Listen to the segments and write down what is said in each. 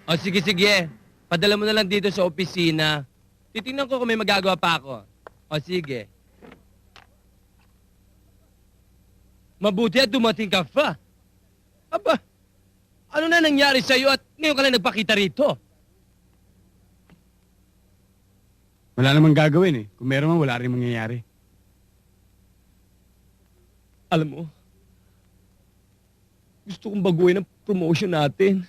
O sige, sige. Padala mo na lang dito sa opisina. Titingnan ko kung may magagawa pa ako. O sige. Mabuti at dumating ka pa. Aba, ano na nangyari sa'yo at ngayon ka lang nagpakita rito? Wala namang gagawin eh. Kung meron man, wala rin mangyayari. Alam mo, gusto kong baguhin ang promotion natin.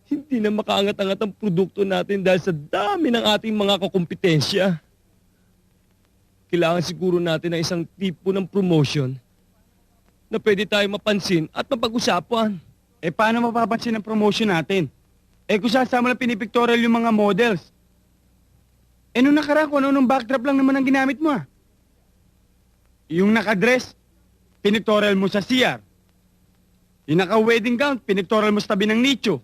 Hindi na makaangat-angat ang produkto natin dahil sa dami ng ating mga kakumpetensya. Kailangan siguro natin ng isang tipo ng promotion na pwede tayo mapansin at mapag-usapan. Eh paano mapapansin ang promotion natin? Eh kung saan mo lang pinipictorial yung mga models. Eh nung nakaraan kung ano-anong backdrop lang naman ang ginamit mo ah. Yung nakadress, pinictorial mo sa CR. Yung naka-wedding gown, pinictorial mo sa tabi ng nicho.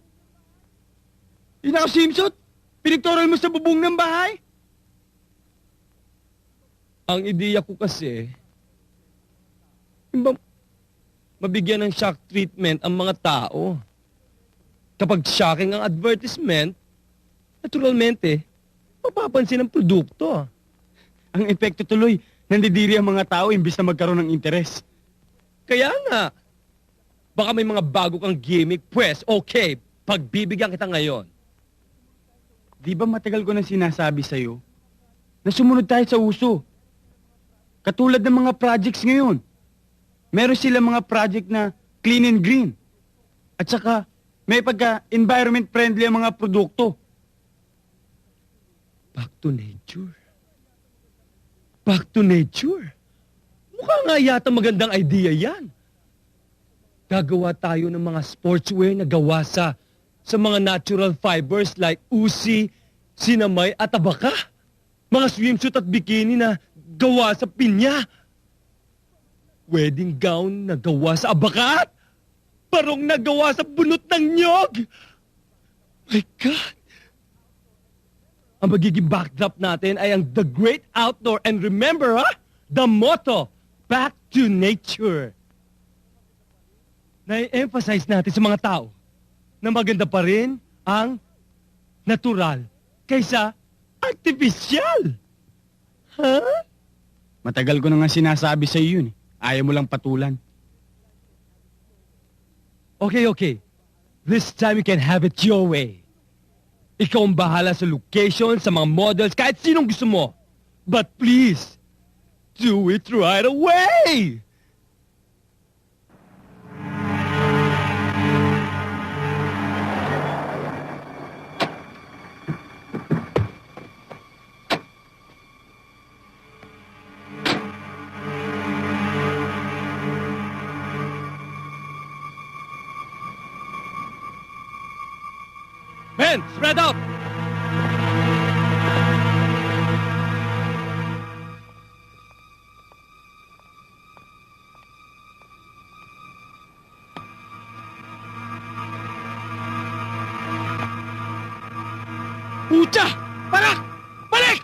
Yung naka-swimsuit, pinictorial mo sa bubong ng bahay. Ang ideya ko kasi, yung mabigyan ng shock treatment ang mga tao. Kapag shocking ang advertisement, naturalmente, mapapansin ang produkto. Ang epekto tuloy, nandidiri ang mga tao imbis na magkaroon ng interes. Kaya nga, baka may mga bago kang gimmick, pues okay, pagbibigyan kita ngayon. Di ba matagal ko na sinasabi sa'yo na sumunod tayo sa uso? Katulad ng mga projects ngayon. Meron sila mga project na clean and green. At saka, may pagka-environment friendly ang mga produkto. Back to nature. Back to nature. Mukha nga yata magandang idea yan. Gagawa tayo ng mga sportswear na gawa sa mga natural fibers like usi, sinamay at abaka. Mga swimsuit at bikini na gawa sa pinya. Wedding gown na gawa sa abaka. Parong na gawa sa bunot ng nyog. My God! Ang magiging backdrop natin ay ang The Great Outdoor. And remember, the motto, Back to Nature. Na-emphasize natin sa mga tao na maganda pa rin ang natural kaysa artificial. Ha? Matagal ko na nga sinasabi sa iyo yun eh. Ayaw mo lang patulan. Okay, okay. This time you can have it your way. Ikaw ang bahala sa location, sa mga models, kahit sinong gusto mo. But please, do it right away! Men, spread out! Pucha! Parak! Balik!